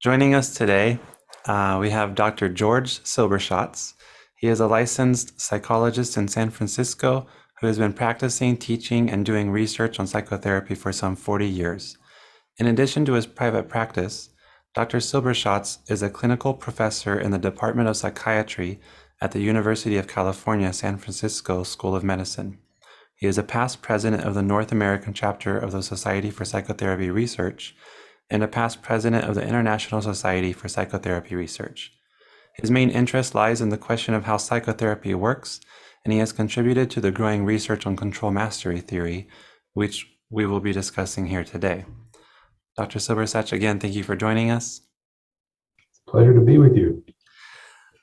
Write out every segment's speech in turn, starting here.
Joining us today, we have Dr. George Silberschatz. He is a licensed psychologist in San Francisco who has been practicing, teaching, and doing research on psychotherapy for some 40 years. In addition to his private practice, Dr. Silberschatz is a clinical professor in the Department of Psychiatry at the University of California, San Francisco School of Medicine. He is a past president of the North American chapter of the Society for Psychotherapy Research and a past president of the International Society for Psychotherapy Research. His main interest lies in the question of how psychotherapy works, and he has contributed to the growing research on control mastery theory, which we will be discussing here today. Dr. Silberschatz, again, thank you for joining us. Pleasure to be with you.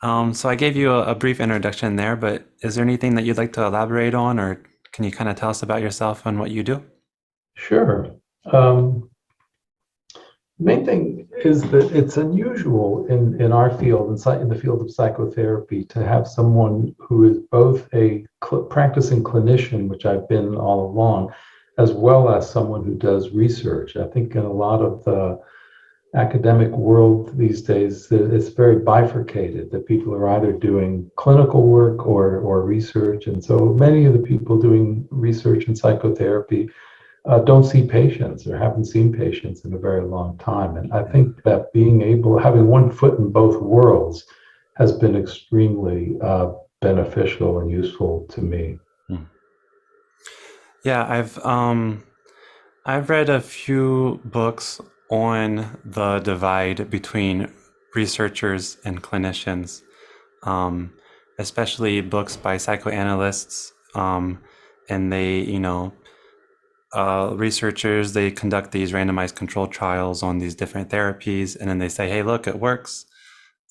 So I gave you a brief introduction there, but is there anything that you'd like to elaborate on, or can you kind of tell us about yourself and what you do? Sure. The main thing is that it's unusual in our field, in the field of psychotherapy, to have someone who is both a practicing clinician, which I've been all along, as well as someone who does research. I think in a lot of the academic world these days, it's very bifurcated, that people are either doing clinical work or research. And so many of the people doing research in psychotherapy don't see patients or haven't seen patients in a very long time. And I think that having one foot in both worlds has been extremely beneficial and useful to me. Yeah, I've read a few books on the divide between researchers and clinicians, especially books by psychoanalysts, and they, researchers, they conduct these randomized controlled trials on these different therapies, and then they say, hey, look, it works.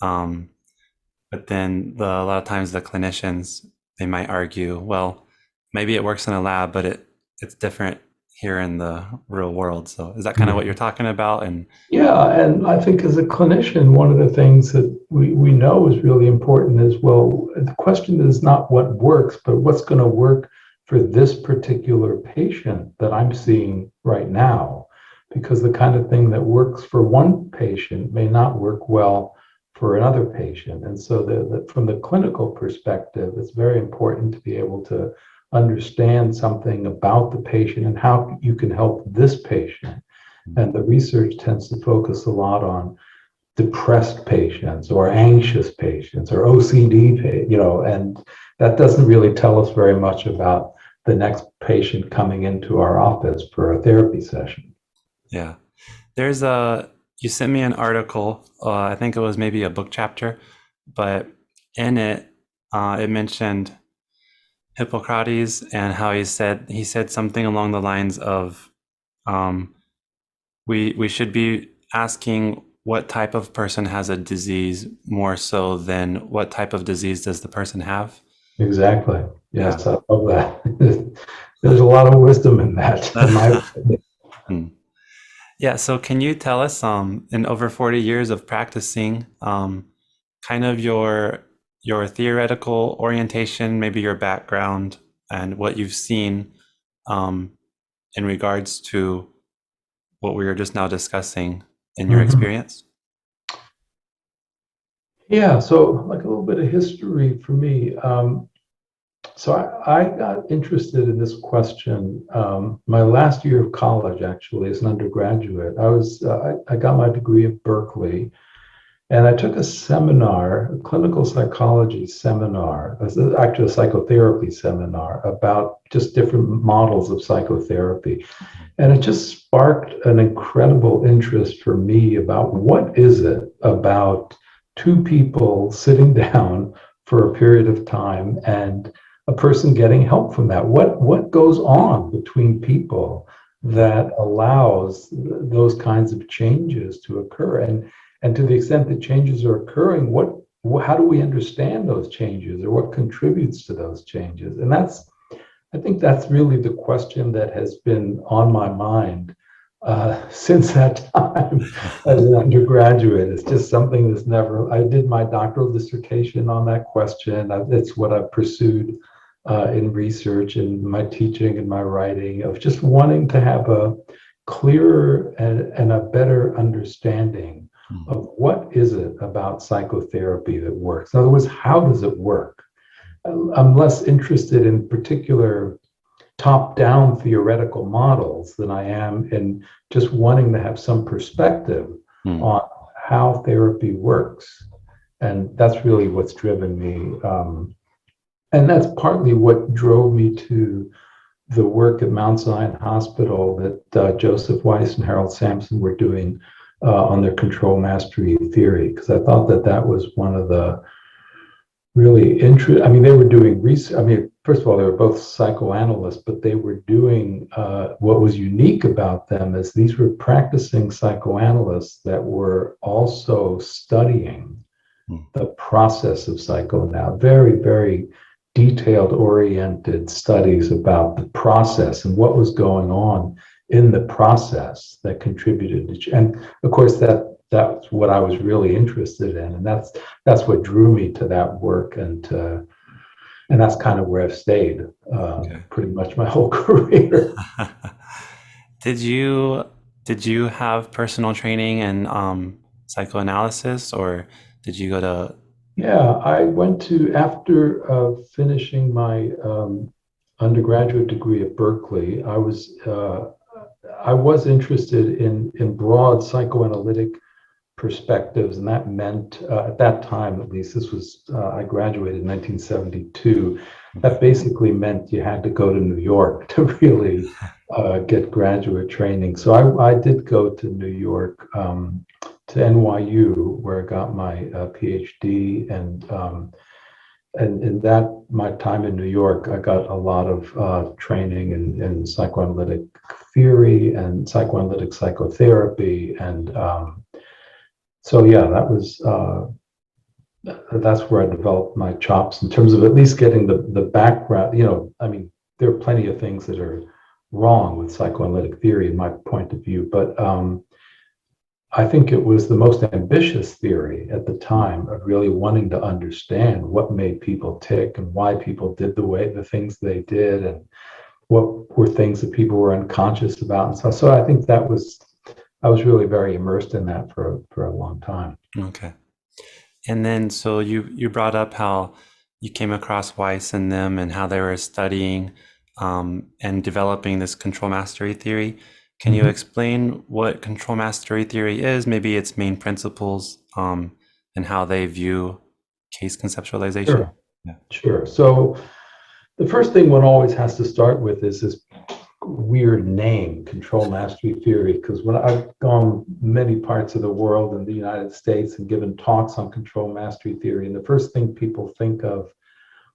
But then a lot of times the clinicians, they might argue, well, maybe it works in a lab, but it's different here in the real world. So is that kind of what you're talking about? And yeah, and I think as a clinician, one of the things that we know is really important is, well, the question is not what works, but what's going to work for this particular patient that I'm seeing right now, because the kind of thing that works for one patient may not work well for another patient. And so from the clinical perspective, it's very important to be able to understand something about the patient and how you can help this patient. And the research tends to focus a lot on depressed patients or anxious patients or OCD, and that doesn't really tell us very much about the next patient coming into our office for a therapy session. Yeah. You sent me an article, I think it was maybe a book chapter, but in it, it mentioned Hippocrates and how he said something along the lines of, we should be asking what type of person has a disease more so than what type of disease does the person have. Exactly. Yes, yeah. I love that. There's a lot of wisdom in that, in my opinion. Yeah. So can you tell us, in over 40 years of practicing, kind of your theoretical orientation, maybe your background, and what you've seen in regards to what we were just now discussing in your experience? Yeah, so like a little bit of history for me. So I got interested in this question my last year of college, actually, as an undergraduate. I got my degree at Berkeley, and I took a seminar, a clinical psychology seminar, actually a psychotherapy seminar about just different models of psychotherapy. And it just sparked an incredible interest for me about what is it about two people sitting down for a period of time and a person getting help from that. What goes on between people that allows those kinds of changes to occur? And to the extent that changes are occurring, how do we understand those changes, or what contributes to those changes? And I think that's really the question that has been on my mind since that time as an undergraduate. It's just something I did my doctoral dissertation on that question. It's what I've pursued in research and my teaching and my writing, of just wanting to have a clearer and a better understanding Mm. of what is it about psychotherapy that works. In other words, how does it work? I'm less interested in particular top-down theoretical models than I am in just wanting to have some perspective Mm. on how therapy works. And that's really what's driven me. And that's partly what drove me to the work at Mount Zion Hospital that Joseph Weiss and Harold Sampson were doing on their control mastery theory, because I thought that that was one of the really interesting. I mean, they were doing research. I mean, first of all, they were both psychoanalysts, but they were doing what was unique about them is these were practicing psychoanalysts that were also studying Mm. the process of psychoanalysis, very, very detailed oriented studies about the process and what was going on in the process that contributed to, and of course that's what I was really interested in, and that's what drew me to that work, and that's kind of where I've stayed Okay. pretty much my whole career. Did you did you have personal training in psychoanalysis, or did you go to? Yeah, I went to, after finishing my undergraduate degree at Berkeley, I was interested in broad psychoanalytic perspectives, and that meant at that time, at least, this was I graduated in 1972. Okay. That basically meant you had to go to New York to really get graduate training. So I did go to New York, to NYU, where I got my Ph.D. And in that my time in New York, I got a lot of training in psychoanalytic theory and psychoanalytic psychotherapy, and so yeah, that's where I developed my chops in terms of at least getting the background. You know, I mean, there are plenty of things that are wrong with psychoanalytic theory in my point of view, but I think it was the most ambitious theory at the time of really wanting to understand what made people tick and why people did the things they did, and what were things that people were unconscious about. And so I think I was really very immersed in that for a long time. Okay. And then, so you brought up how you came across Weiss and them and how they were studying and developing this control mastery theory. Can you Mhm. explain what control mastery theory is, maybe its main principles, and how they view case conceptualization? Sure, Yeah. sure. So the first thing one always has to start with is this weird name, control mastery theory, because when I've gone many parts of the world in the United States and given talks on control mastery theory, and the first thing people think of,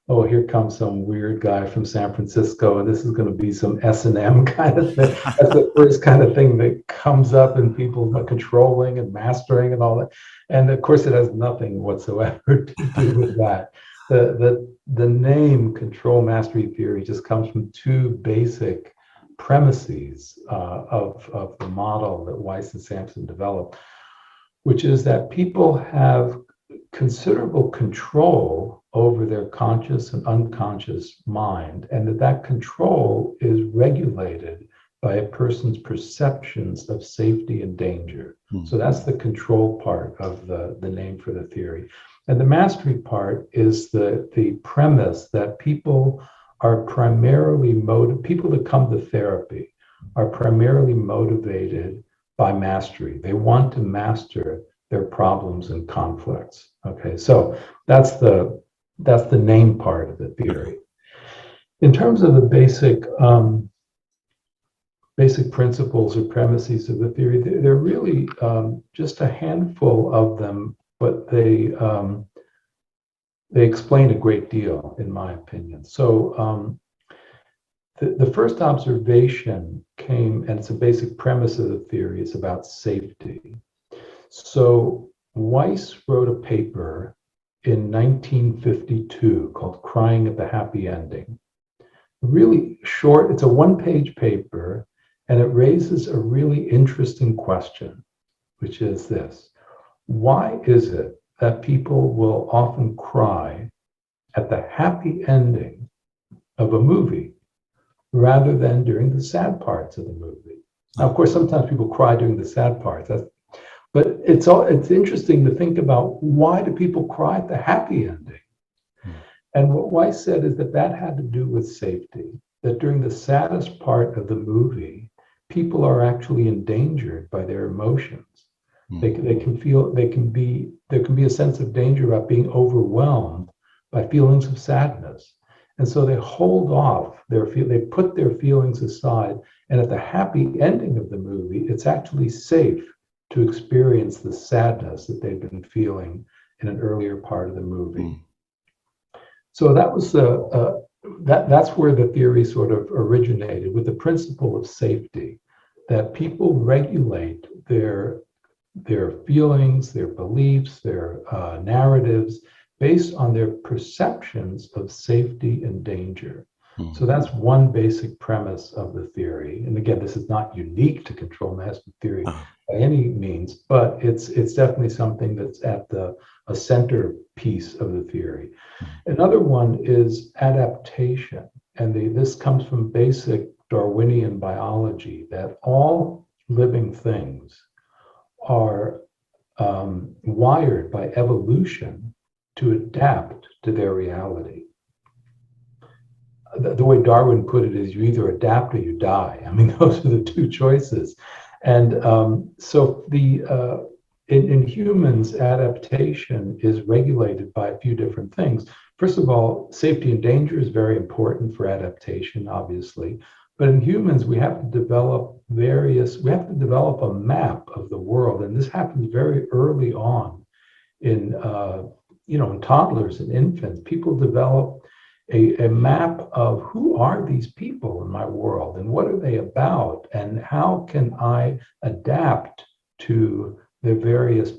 oh, here comes some weird guy from San Francisco, and this is going to be some S&M kind of thing. That's the first kind of thing that comes up in people controlling and mastering and all that. And of course, it has nothing whatsoever to do with that. The name control mastery theory just comes from two basic premises of the model that Weiss and Sampson developed, which is that people have considerable control over their conscious and unconscious mind, and that control is regulated by a person's perceptions of safety and danger. Hmm. So that's the control part of the name for the theory. And the mastery part is the premise that people are primarily people that come to therapy are primarily motivated by mastery. They want to master their problems and conflicts. Okay, so that's the name part of the theory. In terms of the basic principles or premises of the theory, they're really just a handful of them, but they explain a great deal, in my opinion. So the first observation came, and it's a basic premise of the theory, it's about safety. So Weiss wrote a paper in 1952 called Crying at the Happy Ending. Really short, it's a one-page paper, and it raises a really interesting question, which is this: why is it that people will often cry at the happy ending of a movie rather than during the sad parts of the movie? Now, of course, sometimes people cry during the sad parts, But it's interesting to think about, why do people cry at the happy ending? And what Weiss said is that that had to do with safety, that during the saddest part of the movie, people are actually endangered by their emotions. They can feel, there can be a sense of danger about being overwhelmed by feelings of sadness. And so they hold off they put their feelings aside. And at the happy ending of the movie, it's actually safe to experience the sadness that they've been feeling in an earlier part of the movie. So that was that's where the theory sort of originated, with the principle of safety, that people regulate their feelings, their beliefs, their narratives based on their perceptions of safety and danger. So that's one basic premise of the theory. And again, this is not unique to control mastery theory by any means, but it's definitely something that's at a centerpiece of the theory. Another one is adaptation. And this comes from basic Darwinian biology, that all living things are wired by evolution to adapt to their reality. The way Darwin put it is, you either adapt or you die. I mean, those are the two choices. And so in humans, adaptation is regulated by a few different things. First of all, safety and danger is very important for adaptation, obviously. But in humans, we have to develop a map of the world. And this happens very early on in toddlers and infants. People develop a map of, who are these people in my world and what are they about, and how can I adapt to the various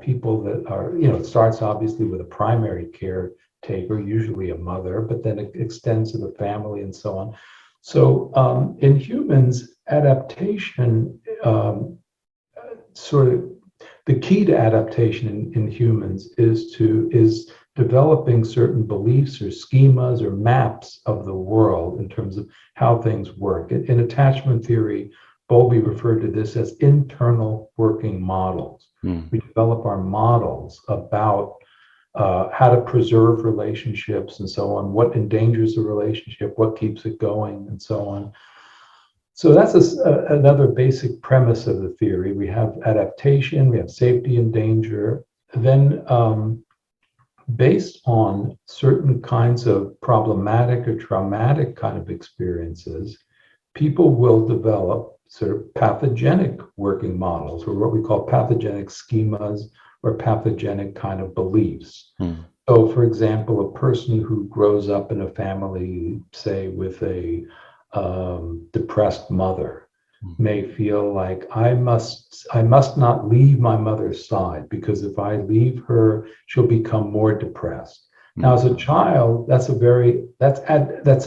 people that are, it starts obviously with a primary caretaker, usually a mother, but then it extends to the family and so on. So in humans, adaptation, sort of the key to adaptation in humans is developing certain beliefs or schemas or maps of the world in terms of how things work. In attachment theory, Bowlby referred to this as internal working models. We develop our models about how to preserve relationships and so on, what endangers a relationship, what keeps it going, and so on. So that's another basic premise of the theory. We have adaptation, we have safety and danger. Then based on certain kinds of problematic or traumatic kind of experiences, people will develop sort of pathogenic working models, or what we call pathogenic schemas or pathogenic kind of beliefs. So, for example, a person who grows up in a family, say, with a depressed mother, may feel like, I must not leave my mother's side, because if I leave her, she'll become more depressed. Now, as a child, that's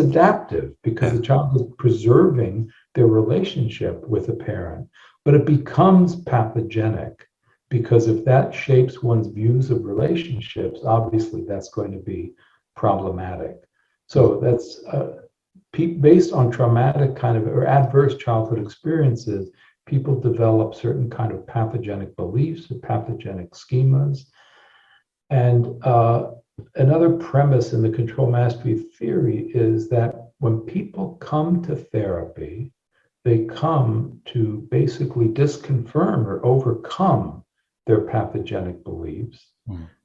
adaptive, because the child is preserving their relationship with a parent, but it becomes pathogenic, because if that shapes one's views of relationships, obviously that's going to be problematic. So that's based on traumatic kind of or adverse childhood experiences, people develop certain kind of pathogenic beliefs or pathogenic schemas. And another premise in the control mastery theory is that when people come to therapy, they come to basically disconfirm or overcome their pathogenic beliefs.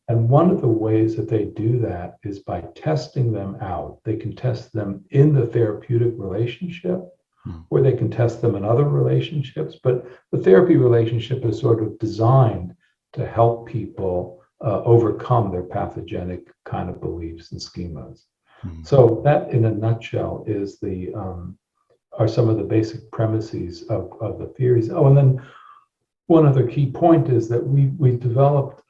And one of the ways that they do that is by testing them out. They can test them in the therapeutic relationship, or they can test them in other relationships. But the therapy relationship is sort of designed to help people overcome their pathogenic kind of beliefs and schemas. So that, in a nutshell, is are some of the basic premises of the theories. Oh, and then one other key point is that we developed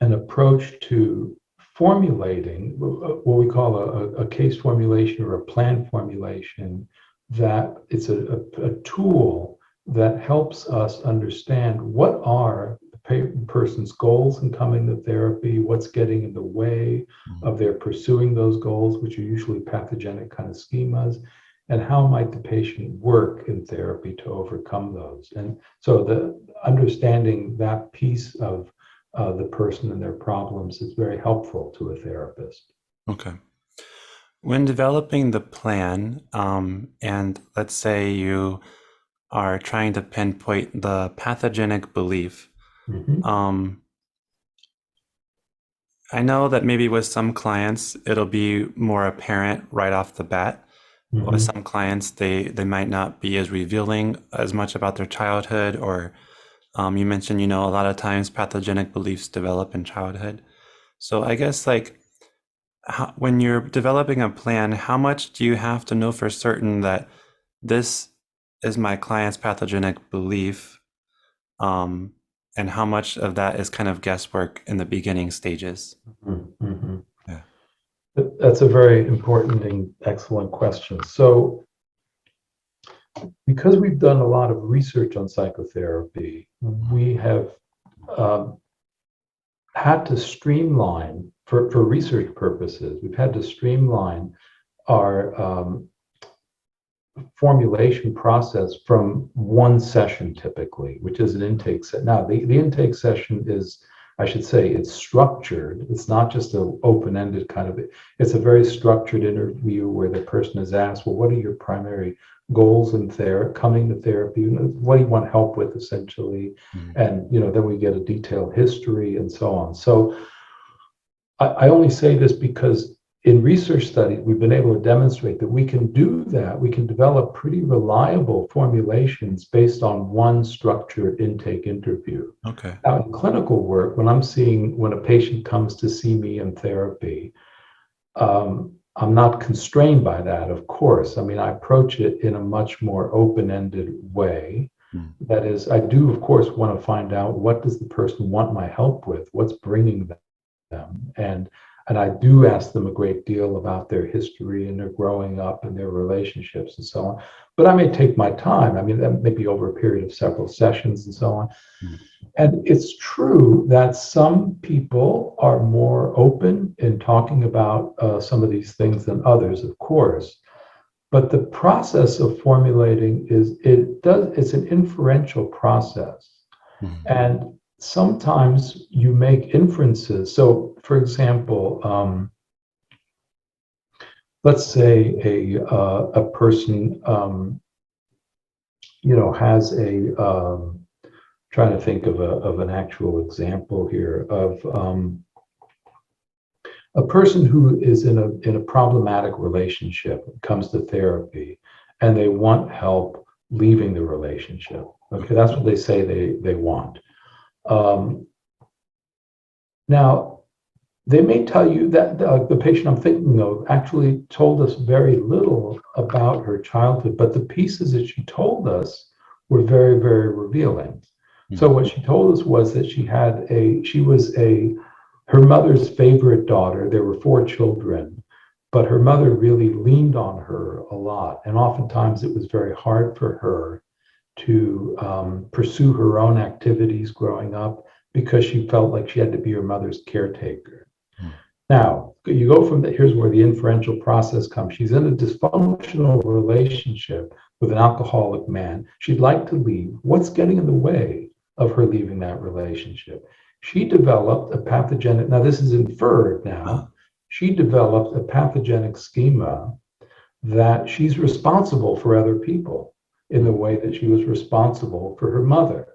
an approach to formulating what we call a case formulation or a plan formulation, that it's a tool that helps us understand what are the person's goals in coming to therapy, what's getting in the way of their pursuing those goals, which are usually pathogenic kind of schemas, and how might the patient work in therapy to overcome those. And so the understanding that piece of the person and their problems is very helpful to a therapist. Okay. When developing the plan, and let's say you are trying to pinpoint the pathogenic belief, Mhm. I know that maybe with some clients it'll be more apparent right off the bat. With Mhm. some clients, they might not be as revealing as much about their childhood, or you mentioned, a lot of times pathogenic beliefs develop in childhood. So I guess like when you're developing a plan, how much do you have to know for certain that this is my client's pathogenic belief, um, and how much of that is kind of guesswork in the beginning stages? Mhm. Mhm. Yeah. That's a very important and excellent question. So, because we've done a lot of research on psychotherapy, we have um, had to streamline, for research purposes, we've had to streamline our formulation process from one session typically, which is an intake set. Now, the intake session is, I should say, it's structured. It's not just an open-ended kind of, it's a very structured interview where the person is asked, well, what are your primary goals in coming to therapy? What do you want help with, essentially? Mhm. And, then we get a detailed history and so on. So I only say this because in research studies, we've been able to demonstrate that we can do that. We can develop pretty reliable formulations based on one structured intake interview. Okay. Now, in clinical work, when a patient comes to see me in therapy, I'm not constrained by that, of course. I mean, I approach it in a much more open-ended way. Mm. That is, I do, of course, want to find out, what does the person want my help with? What's bringing them? And I do ask them a great deal about their history and their growing up and their relationships and so on. But I may take my time. I mean, that may be over a period of several sessions and so on. Mm. And it's true that some people are more open in talking about some of these things than others, of course. But the process of formulating it's an inferential process. Mm. And sometimes you make inferences. So, for example, let's say a person, has trying to think of an actual example here of a person who is in a problematic relationship, comes to therapy, and they want help leaving the relationship. Okay, that's what they say they want. Um, Now, they may tell you that the patient I'm thinking of actually told us very little about her childhood, but the pieces that she told us were very, very revealing. So Mm. what she told us was that she was her mother's favorite daughter. There were four children, but her mother really leaned on her a lot, and oftentimes it was very hard for her to pursue her own activities growing up because she felt like she had to be her mother's caretaker. Mm. Now, you go from that, here's where the inferential process comes. She's in a dysfunctional relationship with an alcoholic man. She'd like to leave. What's getting in the way of her leaving that relationship? She developed a pathogenic, now this is inferred Uh, now, she developed a pathogenic schema that she's responsible for other people in the mm. way that she was responsible for her mother.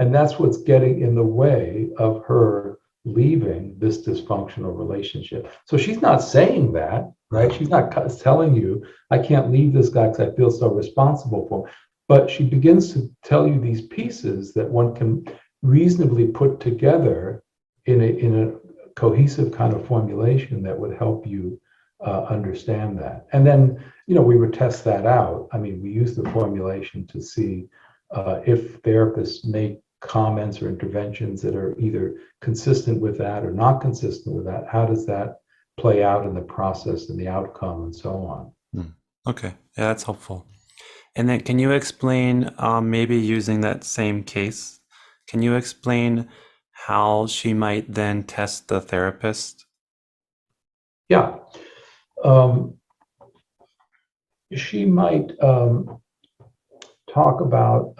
And that's what's getting in the way of her leaving this dysfunctional relationship. So she's not saying that, right? She's not telling you, I can't leave this guy because I feel so responsible for him. But she begins to tell you these pieces that one can reasonably put together in a cohesive kind of formulation that would help you understand that. And then, we would test that out. I mean, we use the formulation to see if therapists make comments or interventions that are either consistent with that or not consistent with that. How does that play out in the process and the outcome and so on? Mm. Okay. Yeah, that's helpful. And then can you explain, maybe using that same case, can you explain how she might then test the therapist? Yeah. Um, she might talk about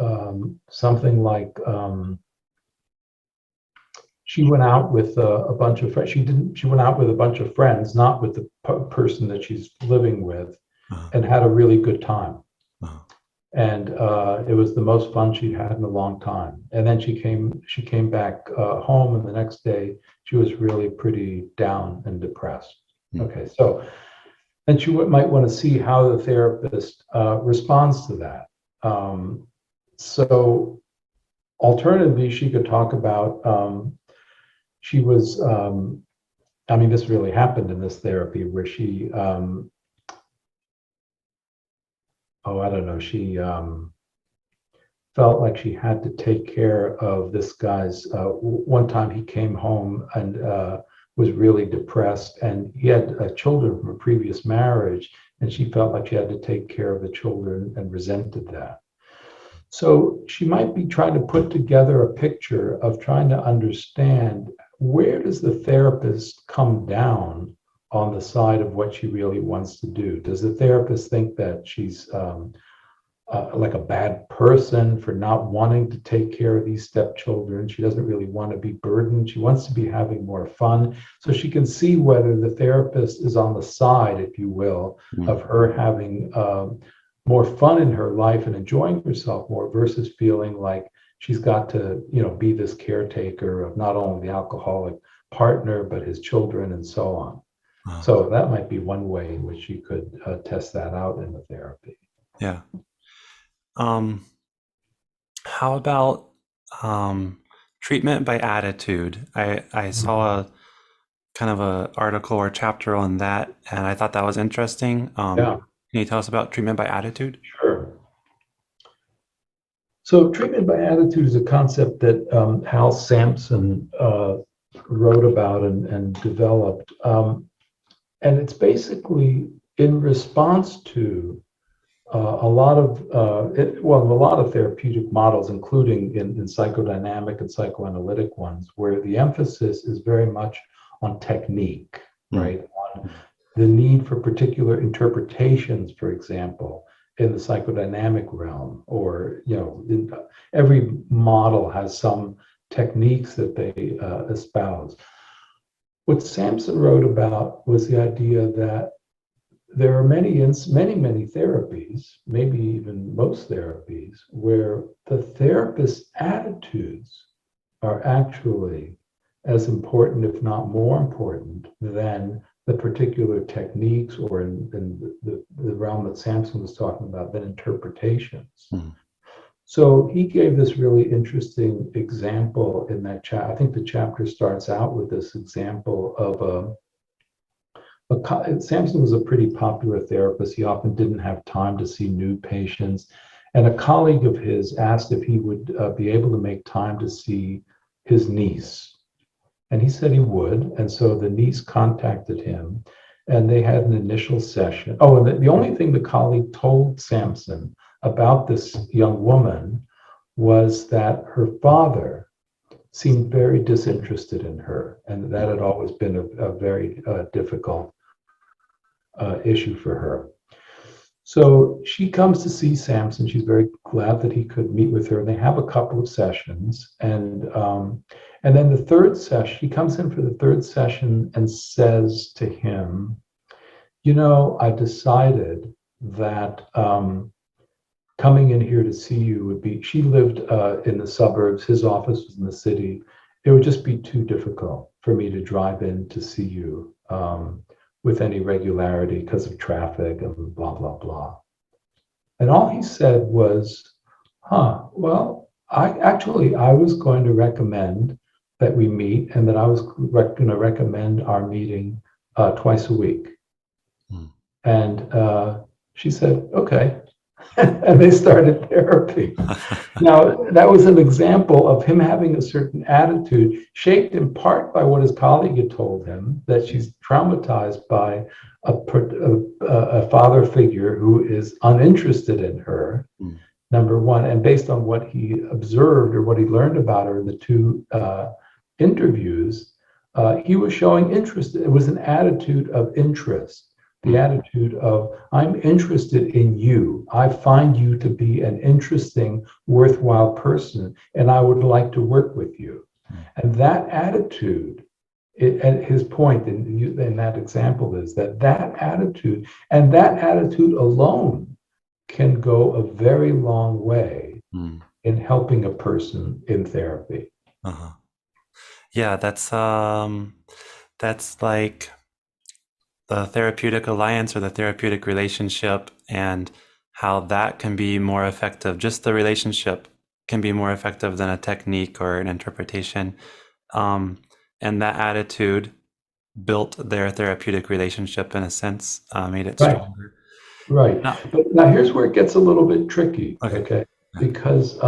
something like she went out with a bunch of friends. She went out with a bunch of friends, not with the person that she's living with, Uh-huh. and had a really good time. Uh-huh. And it was the most fun she'd had in a long time. And then she came back home, and the next day she was really pretty down and depressed. Mm. Okay, so and she might want to see how the therapist responds to that. So alternatively, she could talk about she was. I mean, this really happened in this therapy where she. Oh, I don't know. She felt like she had to take care of this guy's. One time he came home and was really depressed, and he had children from a previous marriage, and she felt like she had to take care of the children and resented that. So she might be trying to put together a picture of trying to understand where does the therapist come down on the side of what she really wants to do. Does the therapist think that she's like a bad person for not wanting to take care of these stepchildren? She doesn't really want to be burdened. She wants to be having more fun. So she can see whether the therapist is on the side, if you will, Mm. of her having more fun in her life and enjoying herself more versus feeling like she's got to, be this caretaker of not only the alcoholic partner, but his children and so on. Uh-huh. So that might be one way in which you could test that out in the therapy. Yeah. How about treatment by attitude? I saw a kind of a article or chapter on that, and I thought that was interesting. Yeah, Can you tell us about treatment by attitude? sure. So treatment by attitude is a concept that Hal Sampson wrote about and developed. And it's basically in response to a lot of, a lot of therapeutic models, including in psychodynamic and psychoanalytic ones, where the emphasis is very much on technique, Mm. right? On the need for particular interpretations, for example, in the psychodynamic realm, or every model has some techniques that they espouse. What Sampson wrote about was the idea that there are many therapies, maybe even most therapies, where the therapist's attitudes are actually as important, if not more important, than the particular techniques, or in the realm that Sampson was talking about, than interpretations. Mm. So he gave this really interesting example in that chat. I think the chapter starts out with this example of Sampson was a pretty popular therapist. He often didn't have time to see new patients. And a colleague of his asked if he would be able to make time to see his niece. And he said he would. And so the niece contacted him, and they had an initial session. Oh, and the only thing the colleague told Sampson about this young woman was that her father seemed very disinterested in her, and that had always been a very difficult issue for her. So she comes to see Sampson. She's very glad that he could meet with her. They have a couple of sessions, and then the third session, he comes in for the third session and says to him, I decided that coming in here to see you would be, she lived in the suburbs, his office was in the city. It would just be too difficult for me to drive in to see you with any regularity because of traffic and blah, blah, blah. And all he said was, well, I was going to recommend that we meet, and that I was going to recommend our meeting twice a week. Mm. And she said, okay. And they started therapy. Now, that was an example of him having a certain attitude, shaped in part by what his colleague had told him, that she's traumatized by a father figure who is uninterested in her, Mm. number one. And based on what he observed or what he learned about her in the two interviews, he was showing interest. It was an attitude of interest The attitude of, I'm interested in you. I find you to be an interesting, worthwhile person, and I would like to work with you. And that attitude, and his point in that example is that attitude and that attitude alone can go a very long way Mm. in helping a person in therapy. Uh-huh. Yeah, that's like the therapeutic alliance or the therapeutic relationship, and how that can be more effective. Just the relationship can be more effective than a technique or an interpretation. Um, and that attitude built their therapeutic relationship in a sense, made it Right, stronger. right. No, But now here's where it gets a little bit tricky, okay. okay? Yeah. Because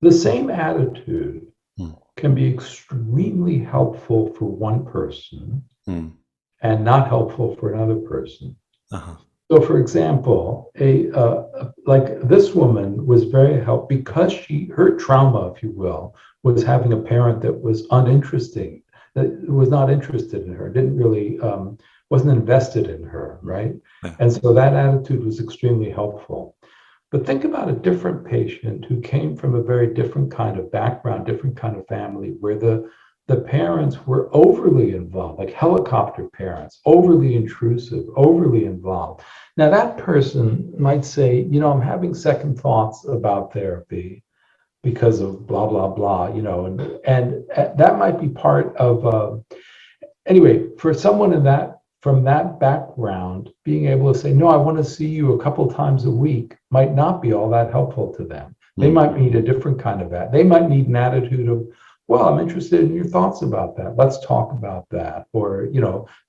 the same attitude Mm, can be extremely helpful for one person mm, and not helpful for another person. uh-huh. So, for example, like this woman was very helpful because her trauma, if you will, was having a parent that was uninteresting, that was not interested in her, didn't really wasn't invested in her, right? Yeah. And so that attitude was extremely helpful. But think about a different patient who came from a very different kind of background, different kind of family, where the parents were overly involved, like helicopter parents, overly intrusive, overly involved. Now, that person might say, I'm having second thoughts about therapy because of blah, blah, blah, and that might be part of anyway, for someone in that from that background, being able to say, no, I want to see you a couple times a week might not be all that helpful to them. They Mm, might need a different kind of that. They might need an attitude of, well, I'm interested in your thoughts about that. Let's talk about that. Or,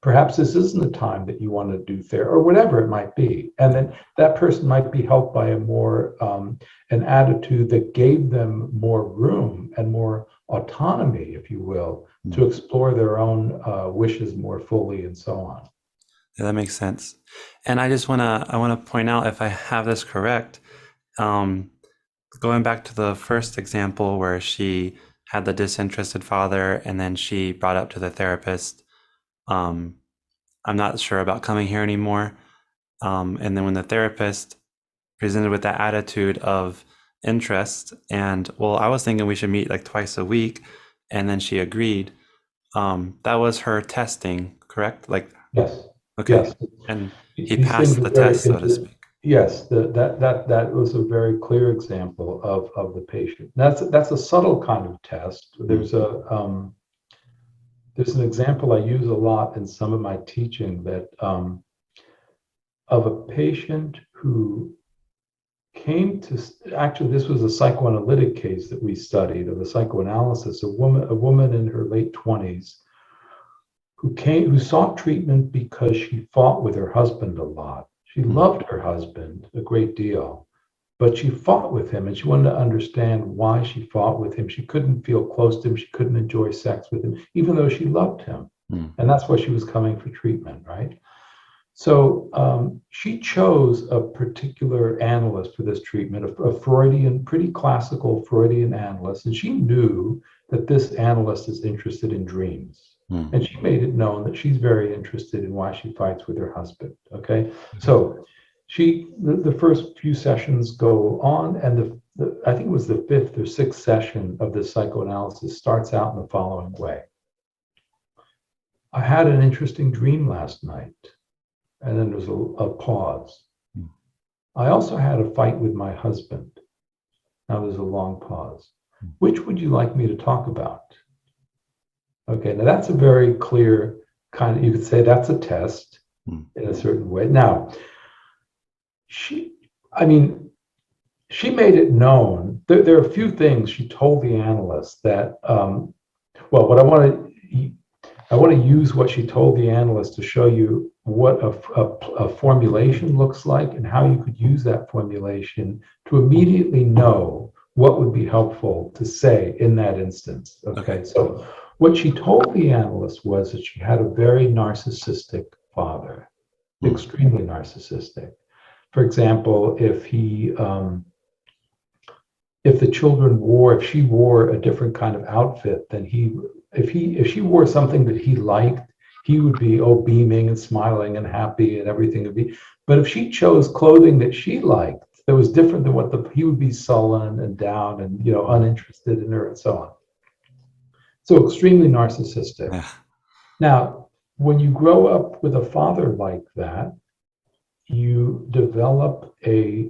perhaps this isn't the time that you want to do therapy, or whatever it might be. And then that person might be helped by an attitude that gave them more room and more autonomy, if you will, to mm. explore their own wishes more fully and so on. Yeah, that makes sense. And I wanna point out, if I have this correct, um, going back to the first example where she had the disinterested father and then she brought up to the therapist, um, I'm not sure about coming here anymore. And then when the therapist presented with that attitude of interest, and well, I was thinking we should meet like twice a week, and then she agreed. That was her testing, correct? Like, Yes, okay. yes. And he These things passed are the very test, so to speak. yes. That was a very clear example of the patient. That's a subtle kind of test. Mm, There's an example I use a lot in some of my teaching that of a patient who came to actually this was a psychoanalytic case that we studied of a psychoanalysis, a woman in her late 20s who sought treatment because she fought with her husband a lot. She mm, loved her husband a great deal, but she fought with him and she wanted to understand why she fought with him. She couldn't feel close to him. She couldn't enjoy sex with him, even though she loved him. mm, And that's why she was coming for treatment, right? So she chose a particular analyst for this treatment, a Freudian, pretty classical Freudian analyst, and she knew that this analyst is interested in dreams. mm, And she made it known that she's very interested in why she fights with her husband. Okay, so the first few sessions go on, and I think it was the fifth or sixth session of this psychoanalysis starts out in the following way. I had an interesting dream last night. And then there's a pause. mm, I also had a fight with my husband. Now there's a long pause. Which would you like me to talk about? Okay, now that's a very clear kind of, you could say that's a test mm, in a certain way. Now, she, I mean, she made it known. There are a few things she told the analyst that, well, what I want to use what she told the analyst to show you what a formulation looks like and how you could use that formulation to immediately know what would be helpful to say in that instance. okay. Okay, so what she told the analyst was that she had a very narcissistic father, Mm, extremely narcissistic. For example, if the children wore, if she wore a different kind of outfit than if she wore something that he liked, he would be, oh, beaming and smiling and happy and everything would be. But if she chose clothing that she liked, that was different than he would be sullen and down and, uninterested in her and so on. So extremely narcissistic. Yeah. Now, when you grow up with a father like that, you develop a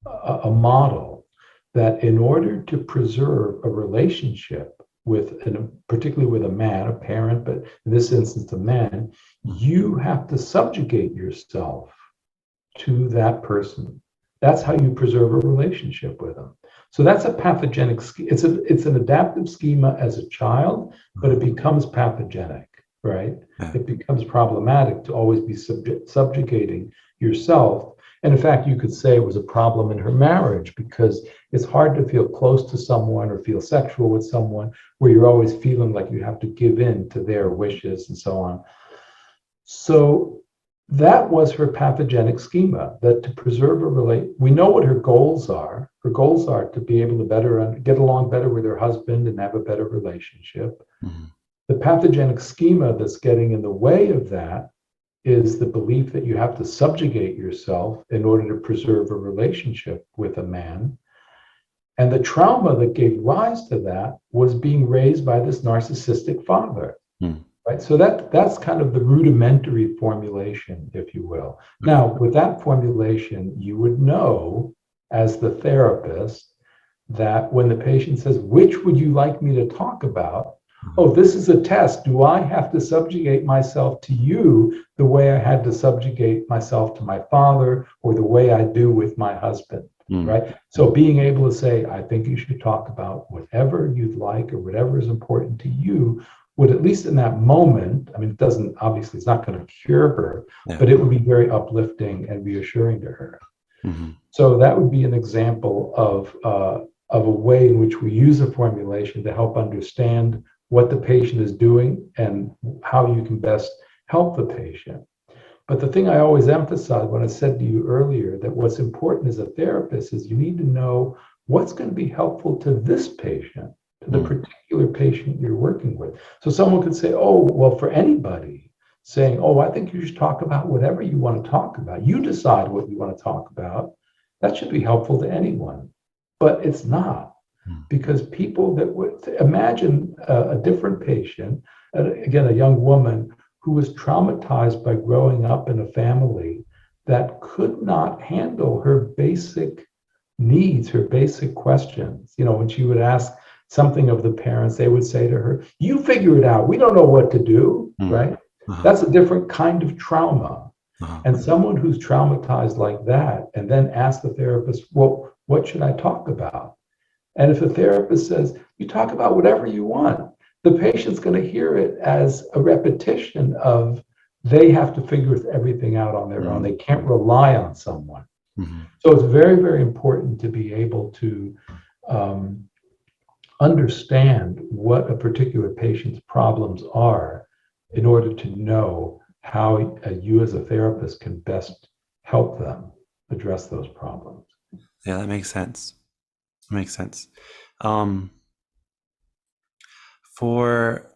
model that in order to preserve a relationship particularly with a man, a parent, but in this instance, a man, you have to subjugate yourself to that person. That's how you preserve a relationship with them. So that's a pathogenic. It's an adaptive schema as a child, but it becomes pathogenic, right? Yeah. It becomes problematic to always be subjugating yourself. And in fact, you could say it was a problem in her marriage because it's hard to feel close to someone or feel sexual with someone where you're always feeling like you have to give in to their wishes and so on. So that was her pathogenic schema, that to preserve a relationship, we know what her goals are. Her goals are to be able to get along better with her husband and have a better relationship. Mm-hmm. The pathogenic schema that's getting in the way of that is the belief that you have to subjugate yourself in order to preserve a relationship with a man. And the trauma that gave rise to that was being raised by this narcissistic father. Mm. Right? So that's kind of the rudimentary formulation, if you will. Now, with that formulation, you would know as the therapist that when the patient says, which would you like me to talk about? Oh, this is a test. Do I have to subjugate myself to you the way I had to subjugate myself to my father or the way I do with my husband, right? So being able to say, I think you should talk about whatever you'd like or whatever is important to you would, at least in that moment, I mean, it doesn't, obviously it's not going to cure her, but it would be very uplifting and reassuring to her. Mm-hmm. So that would be an example of a way in which we use a formulation to help understand what the patient is doing and how you can best help the patient. But the thing I always emphasize when I said to you earlier that what's important as a therapist is you need to know what's going to be helpful to this patient, to the particular patient you're working with. So someone could say, oh, well, for anybody saying, oh, I think you should talk about whatever you want to talk about. You decide what you want to talk about. That should be helpful to anyone, but it's not. Because people that would imagine a different patient, again, a young woman who was traumatized by growing up in a family that could not handle her basic needs, her basic questions. You know, when she would ask something of the parents, they would say to her, you figure it out. We don't know what to do, right? That's a different kind of trauma. And someone who's traumatized like that and then ask the therapist, well, what should I talk about? And if a therapist says, you talk about whatever you want, the patient's going to hear it as a repetition of they have to figure everything out on their own. They can't rely on someone. So it's very, very important to be able to understand what a particular patient's problems are in order to know how you as a therapist can best help them address those problems. Yeah, that makes sense. Makes sense. For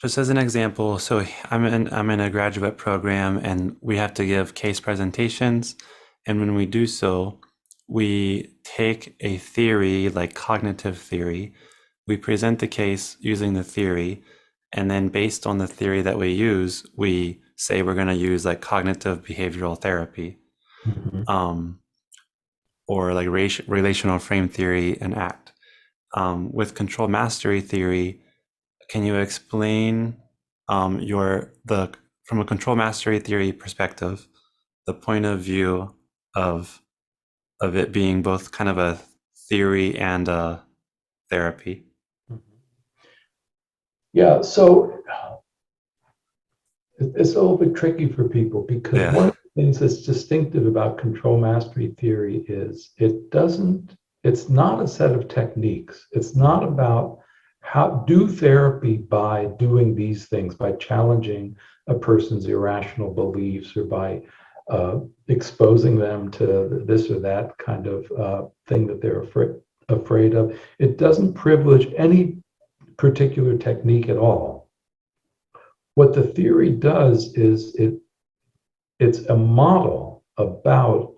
just as an example, so I'm in a graduate program and we have to give case presentations. And when we do so, we take a theory like cognitive theory. We present the case using the theory. And then based on the theory that we use, we say we're going to use like cognitive behavioral therapy. Or like relational frame theory and ACT. With control mastery theory, can you explain from a control mastery theory perspective, the point of view of it being both kind of a theory and a therapy? Yeah, so it's a little bit tricky for people because one of the things that's distinctive about control mastery theory is it's not a set of techniques. It's not about how do therapy by doing these things, by challenging a person's irrational beliefs or by exposing them to this or that kind of thing that they're afraid of. It doesn't privilege any particular technique at all. What the theory does is it's a model about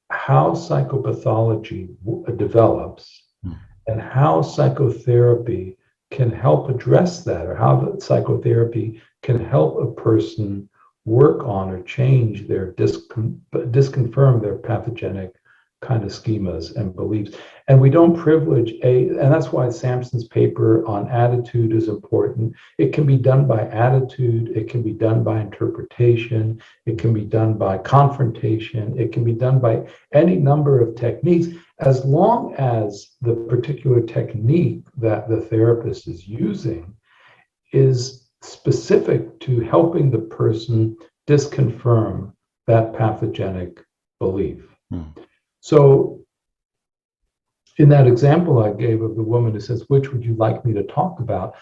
how psychopathology develops Mm. and how psychotherapy can help address that, or how the psychotherapy can help a person work on or change their disconfirm their pathogenic kind of schemas and beliefs. And we don't privilege and that's why Sampson's paper on attitude is important. It can be done by attitude, it can be done by interpretation, it can be done by confrontation, it can be done by any number of techniques, as long as the particular technique that the therapist is using is specific to helping the person disconfirm that pathogenic belief. Mm. So, in that example I gave of the woman who says, "Which would you like me to talk about?"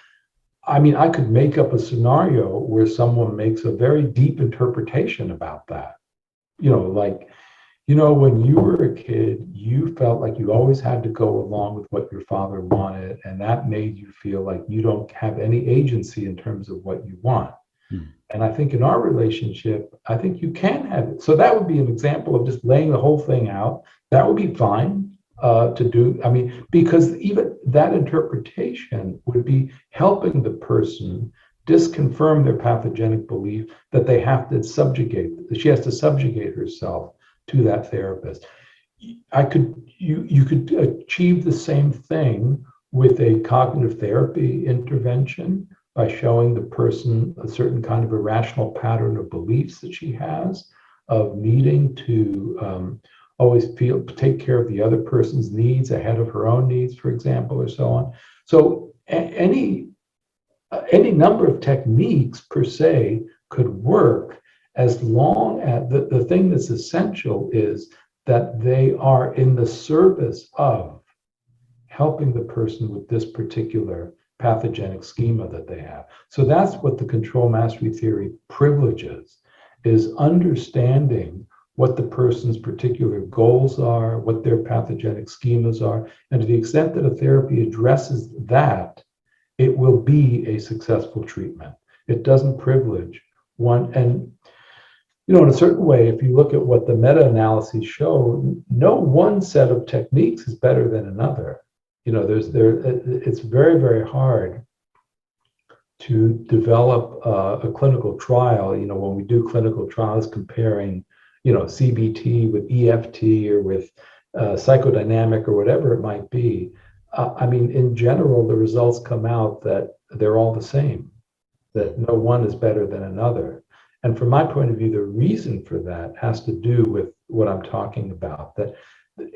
I mean, I could make up a scenario where someone makes a very deep interpretation about that. Like, when you were a kid, you felt like you always had to go along with what your father wanted, and that made you feel like you don't have any agency in terms of what you want. Mm. And I think in our relationship, I think you can have it. So that would be an example of just laying the whole thing out. That would be fine to do. I mean, because even that interpretation would be helping the person disconfirm their pathogenic belief that they have to that she has to subjugate herself to that therapist. You could achieve the same thing with a cognitive therapy intervention by showing the person a certain kind of irrational pattern of beliefs that she has, of needing to always take care of the other person's needs ahead of her own needs, for example, or so on. So any number of techniques per se could work, as long as the thing that's essential is that they are in the service of helping the person with this particular pathogenic schema that they have. So that's what the control mastery theory privileges, is understanding what the person's particular goals are, what their pathogenic schemas are. And to the extent that a therapy addresses that, it will be a successful treatment. It doesn't privilege one. And in a certain way, if you look at what the meta-analyses show, no one set of techniques is better than another. It's very, very hard to develop a clinical trial. When we do clinical trials comparing, CBT with EFT or with psychodynamic or whatever it might be, I mean, in general, the results come out that they're all the same, that no one is better than another. And from my point of view, the reason for that has to do with what I'm talking about. That,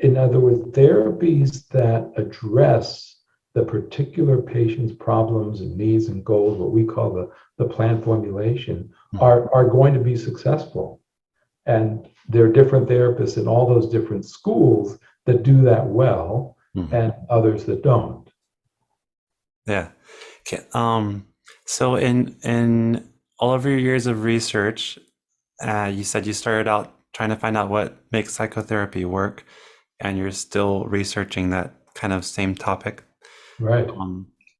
in other words, therapies that address the particular patient's problems and needs and goals, what we call the plan formulation, are going to be successful. And there are different therapists in all those different schools that do that well, and others that don't. Yeah. Okay. So in all of your years of research, you said you started out trying to find out what makes psychotherapy work, and you're still researching that kind of same topic. Right.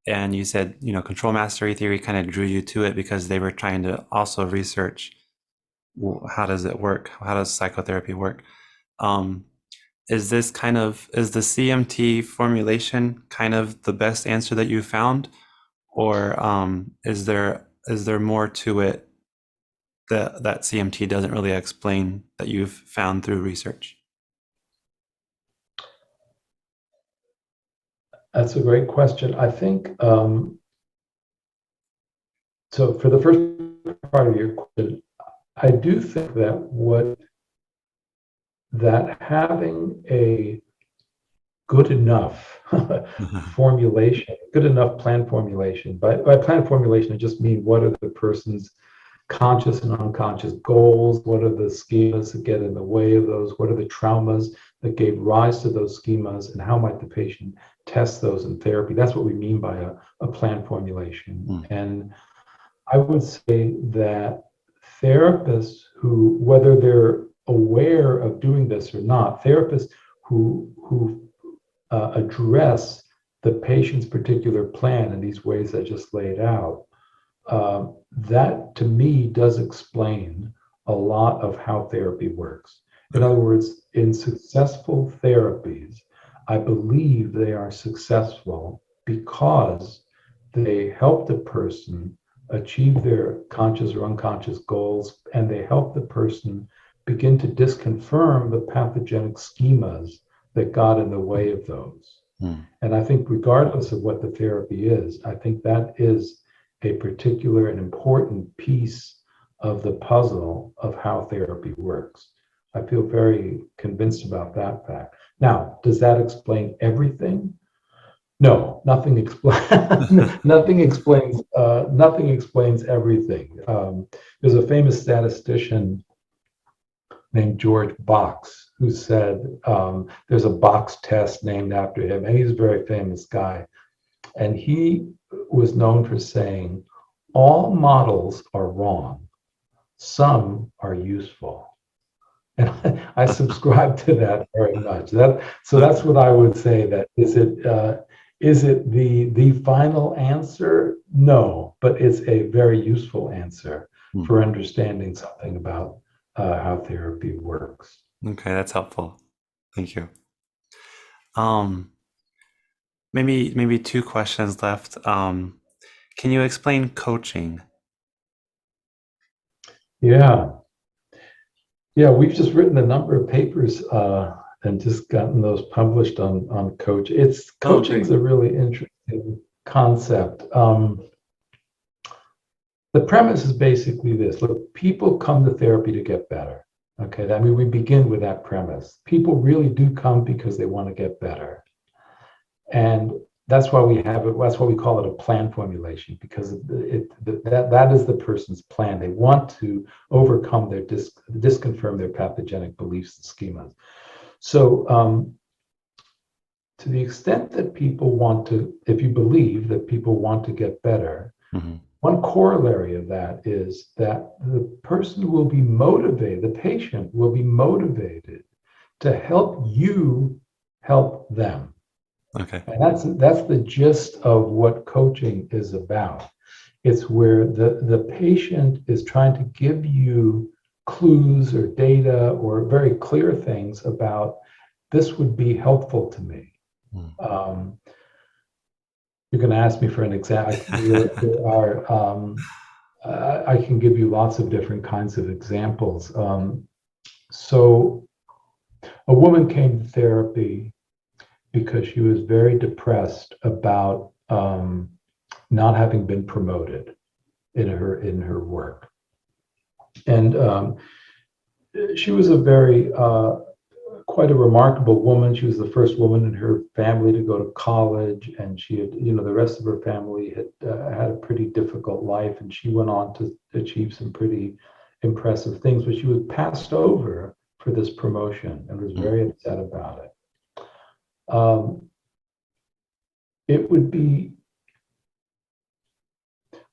And you said, control mastery theory kind of drew you to it because they were trying to also research, how does it work? How does psychotherapy work? Is the CMT formulation kind of the best answer that you found, or is there more to it that CMT doesn't really explain that you've found through research? That's a great question. I think so. For the first part of your question, I do think that having a good enough formulation, good enough plan formulation. By plan formulation, I just mean what are the person's conscious and unconscious goals? What are the schemas that get in the way of those? What are the traumas that gave rise to those schemas? And how might the patient test those in therapy? That's what we mean by a plan formulation. And I would say that therapists who, whether they're aware of doing this or not, therapists who address the patient's particular plan in these ways I just laid out that to me does explain a lot of how therapy works. In Okay. other words, in successful therapies, I believe they are successful because they help the person achieve their conscious or unconscious goals, and they help the person begin to disconfirm the pathogenic schemas that got in the way of those. Hmm. And I think, regardless of what the therapy is, I think that is a particular and important piece of the puzzle of how therapy works. I feel very convinced about that fact. Now, does that explain everything? No, nothing explains. Nothing explains everything. There's a famous statistician named George Box who said there's a box test named after him, and he's a very famous guy. And he was known for saying, all models are wrong, some are useful. And I subscribe to that very much. So that's what I would say. That is it the final answer? No, but it's a very useful answer Hmm. for understanding something about how therapy works. Okay, that's helpful. Thank you. Um, maybe two questions left. Can you explain coaching? Yeah, yeah, we've just written a number of papers and just gotten those published on coach. It's Oh, coaching's great. a really interesting concept. The premise is basically this: look, people come to therapy to get better. Okay, I mean, we begin with that premise. People really do come because they want to get better. And that's why we have it. That's why we call it a plan formulation, because that is the person's plan. They want to overcome their disconfirm their pathogenic beliefs and schemas. So, to the extent that people want to, if you believe that people want to get better, Mm-hmm. one corollary of that is that the person will be motivated, the patient will be motivated to help you help them. Okay. And that's the gist of what coaching is about. It's where the patient is trying to give you clues or data or very clear things about this would be helpful to me. Mm. You're going to ask me for an example. There are I can give you lots of different kinds of examples. So a woman came to therapy because she was very depressed about not having been promoted in her work, and she was a very quite a remarkable woman. She was the first woman in her family to go to college, and she had, the rest of her family had had a pretty difficult life, and she went on to achieve some pretty impressive things, but she was passed over for this promotion and was Mm. very upset about it. It would be,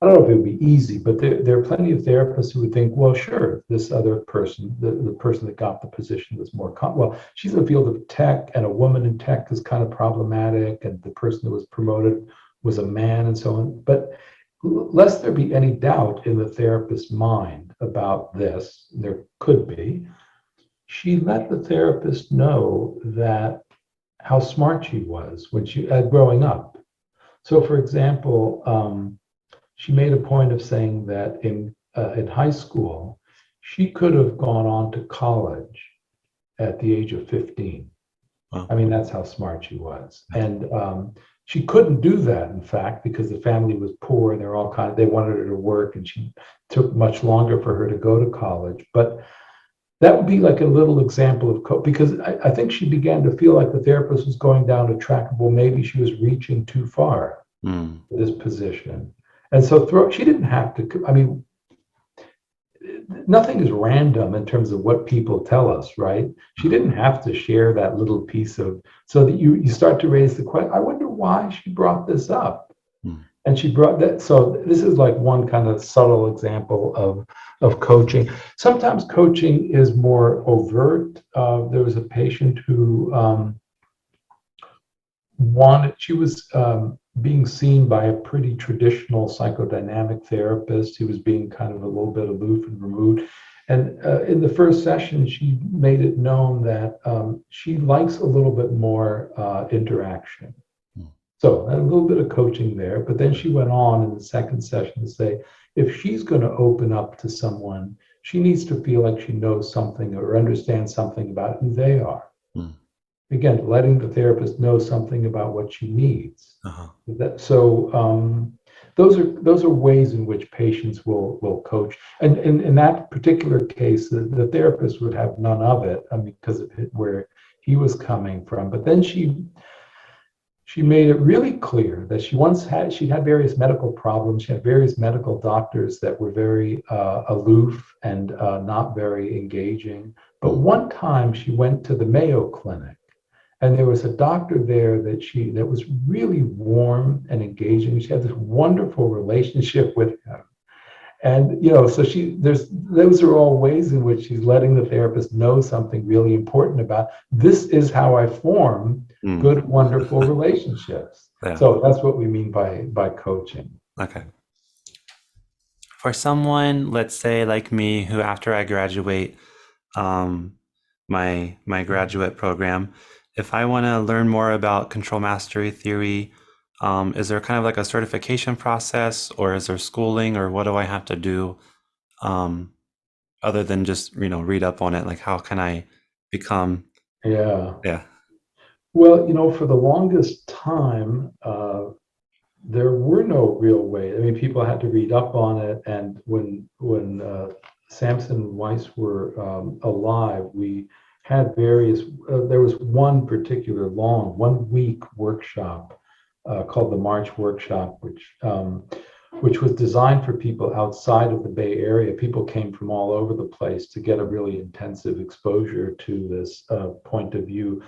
I don't know if it would be easy, but there are plenty of therapists who would think, well, sure, this other person, the person that got the position was well, she's in the field of tech, and a woman in tech is kind of problematic, and the person that was promoted was a man, and so on. But lest there be any doubt in the therapist's mind about this, there could be, she let the therapist know that how smart she was when she growing up. So, for example, she made a point of saying that in high school, she could have gone on to college at the age of 15. Wow. I mean, that's how smart she was. And she couldn't do that, in fact, because the family was poor and they wanted her to work, and she took much longer for her to go to college. But that would be like a little example of because I think she began to feel like the therapist was going down a track. Well, maybe she was reaching too far Mm. for this position. And so she didn't have to, I mean, nothing is random in terms of what people tell us, right? She didn't have to share that little piece of, so that you start to raise the question, I wonder why she brought this up. Mm. And she brought that, so this is like one kind of subtle example of coaching. Sometimes coaching is more overt. There was a patient who she was being seen by a pretty traditional psychodynamic therapist. He was being kind of a little bit aloof and removed. And in the first session, she made it known that she likes a little bit more interaction. So a little bit of coaching there. But then she went on in the second session to say, if she's going to open up to someone, she needs to feel like she knows something or understands something about who they are. Mm. Again, letting the therapist know something about what she needs. Uh-huh. Those are ways in which patients will coach. And in that particular case, the therapist would have none of it, I mean, because of where he was coming from. But then she made it really clear that she had various medical problems. She had various medical doctors that were very aloof and not very engaging. But one time she went to the Mayo Clinic, and there was a doctor there that was really warm and engaging. She had this wonderful relationship with him. And so those are all ways in which she's letting the therapist know something really important about this is how I form good, wonderful relationships. Yeah. So that's what we mean by coaching. Okay. For someone, let's say like me, who after I graduate my graduate program, if I want to learn more about control mastery theory, is there kind of like a certification process, or is there schooling, or what do I have to do other than just read up on it? Like, how can I become? Yeah. Well, for the longest time, there were no real way. I mean, people had to read up on it, and when Samson and Weiss were alive, we had various. There was one particular long 1 week workshop called the March Workshop, which was designed for people outside of the Bay Area. People came from all over the place to get a really intensive exposure to this point of view.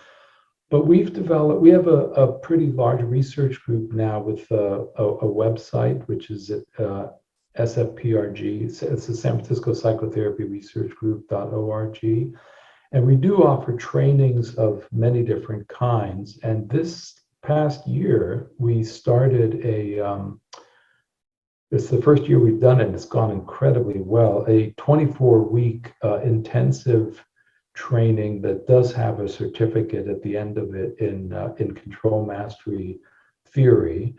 But we have a pretty large research group now with a website, which is at SFPRG. It's the San Francisco Psychotherapy Research Group.org. And we do offer trainings of many different kinds. And this past year, we started it's the first year we've done it, and it's gone incredibly well, a 24-week intensive training that does have a certificate at the end of it in control mastery theory.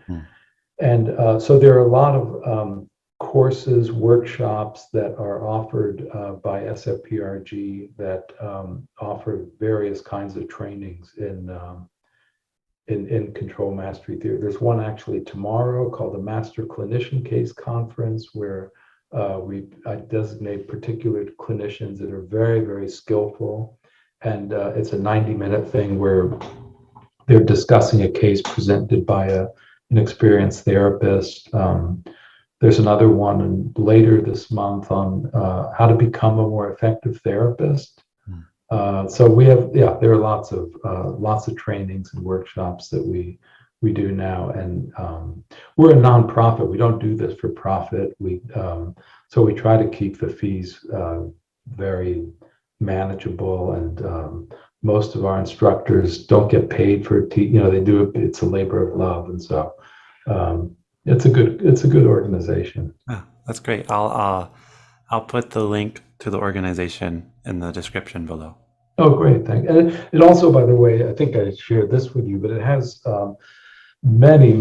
And so there are a lot of courses, workshops that are offered by SFPRG that offer various kinds of trainings in control mastery theory. There's one actually tomorrow called the Master Clinician Case Conference, where I designate particular clinicians that are very, very skillful. And it's a 90-minute thing where they're discussing a case presented by an experienced therapist. There's another one later this month on how to become a more effective therapist. So there are lots of trainings and workshops that we do now, and we're a nonprofit. We don't do this for profit. So we try to keep the fees very manageable, and most of our instructors don't get paid for it. They do it. It's a labor of love, and so it's a good organization. Yeah, that's great. I'll put the link to the organization in the description below. Oh, great, thank you. And it also, by the way, I think I shared this with you, but it has many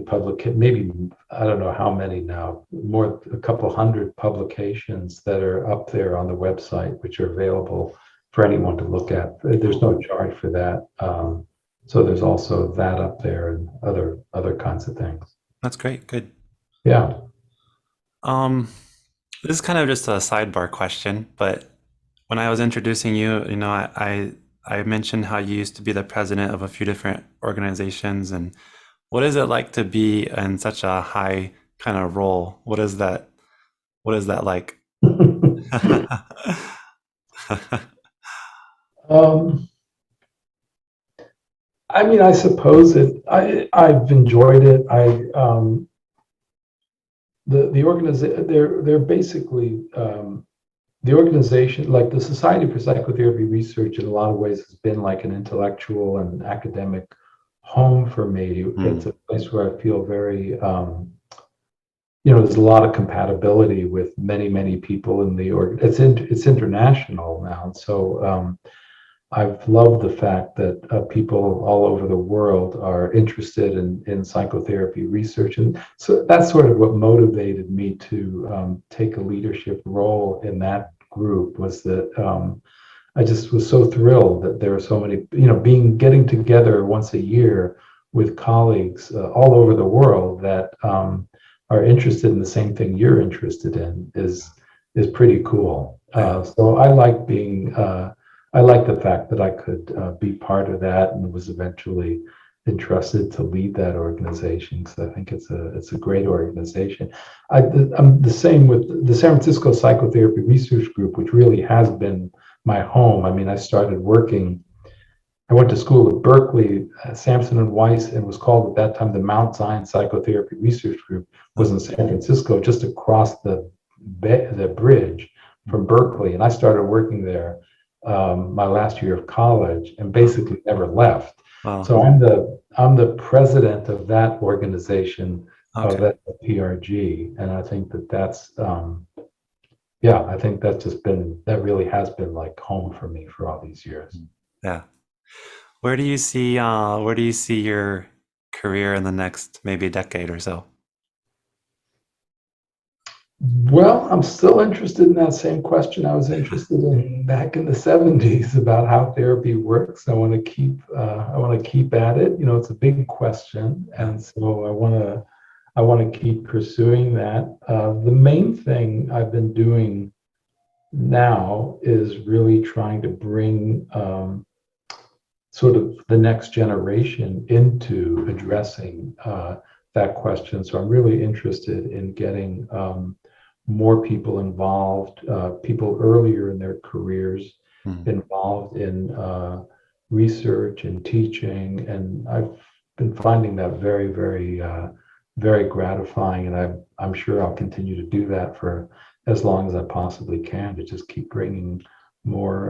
publications, maybe, I don't know how many now, a couple hundred publications that are up there on the website, which are available for anyone to look at. There's no charge for that. So there's also that up there and other kinds of things. That's great. Good. Yeah. This is kind of just a sidebar question, but when I was introducing you, I mentioned how you used to be the president of a few different organizations, and what is it like to be in such a high kind of role? What is that like? I mean, I suppose I've enjoyed it. The organization, they're basically the organization, like the Society for Psychotherapy Research, in a lot of ways has been like an intellectual and academic home for me. It's Mm. a place where I feel very, there's a lot of compatibility with many, many people in the org. It's international now, so I've loved the fact that people all over the world are interested in psychotherapy research, and so that's sort of what motivated me to take a leadership role in that group. Was that I just was so thrilled that there are so many, getting together once a year with colleagues all over the world that are interested in the same thing you're interested in is pretty cool. Yeah. So I like the fact that I could be part of that and was eventually entrusted to lead that organization because I think it's a great organization. I'm the same with the San Francisco Psychotherapy Research Group, which really has been my home. I mean, I went to school at Berkeley, Sampson and Weiss, and was called at that time the Mount Zion Psychotherapy Research Group, was in San Francisco, just across the bridge from Berkeley. And I started working there my last year of college and basically never left. Well, So I'm the president of that organization, of okay. that PRG, and I think that's yeah, I think that really has been like home for me for all these years. Yeah. Where do you see your career in the next maybe decade or so? Well, I'm still interested in that same question I was interested in back in the 70s about how therapy works. I want to keep at it. It's a big question, Yeah. and so I want to keep pursuing that. The main thing I've been doing now is really trying to bring sort of the next generation into addressing that question. So I'm really interested in getting more people involved, people earlier in their careers Mm. involved in research and teaching. And I've been finding that very, very, very gratifying. And I'm sure I'll continue to do that for as long as I possibly can to just keep bringing more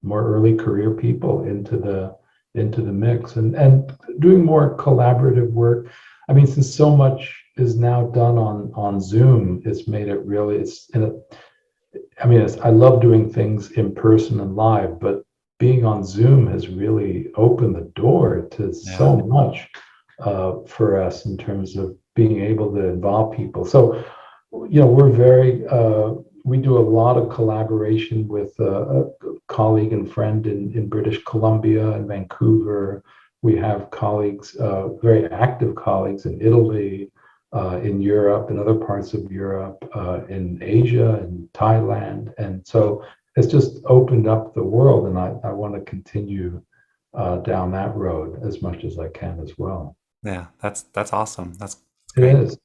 more early career people into the mix and doing more collaborative work. I mean, since so much is now done on Zoom, it's made it really I love doing things in person and live, but being on Zoom has really opened the door to Yeah. so much for us in terms of being able to involve people. So, we do a lot of collaboration with a colleague and friend in British Columbia and Vancouver. We have colleagues, very active colleagues in Italy, in Europe, in other parts of Europe, in Asia, and Thailand. And so it's just opened up the world, and I want to continue down that road as much as I can as well. Yeah. That's awesome. That's It great. is.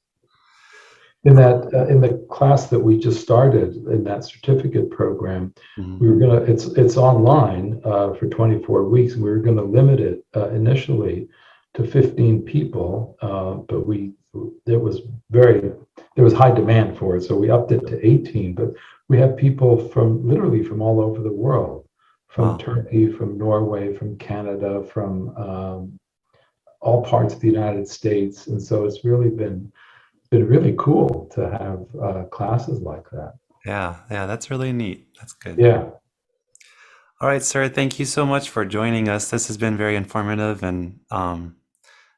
In the class that we just started in that certificate program, Mhm. we were gonna it's online for 24 weeks, and we were going to limit it initially to 15 people, but there was there was high demand for it, so we upped it to 18. But we have people from literally from all over the world, from Wow. Turkey, from Norway, from Canada, from all parts of the United States, and so it's really been really cool to have classes like that. Yeah. Yeah. That's really neat. That's good. Yeah, All right, sir. Thank you so much for joining us. This has been very informative, and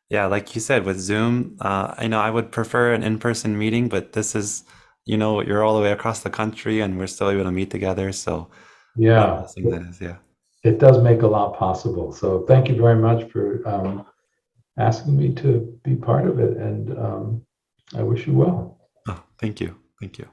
yeah, like you said, with Zoom, I would prefer an in-person meeting, but this is, you're all the way across the country, and we're still able to meet together. So what a yeah, blessing that is. Yeah. it does make a lot possible. So thank you very much for asking me to be part of it, and I wish you well. Oh, thank you. Thank you.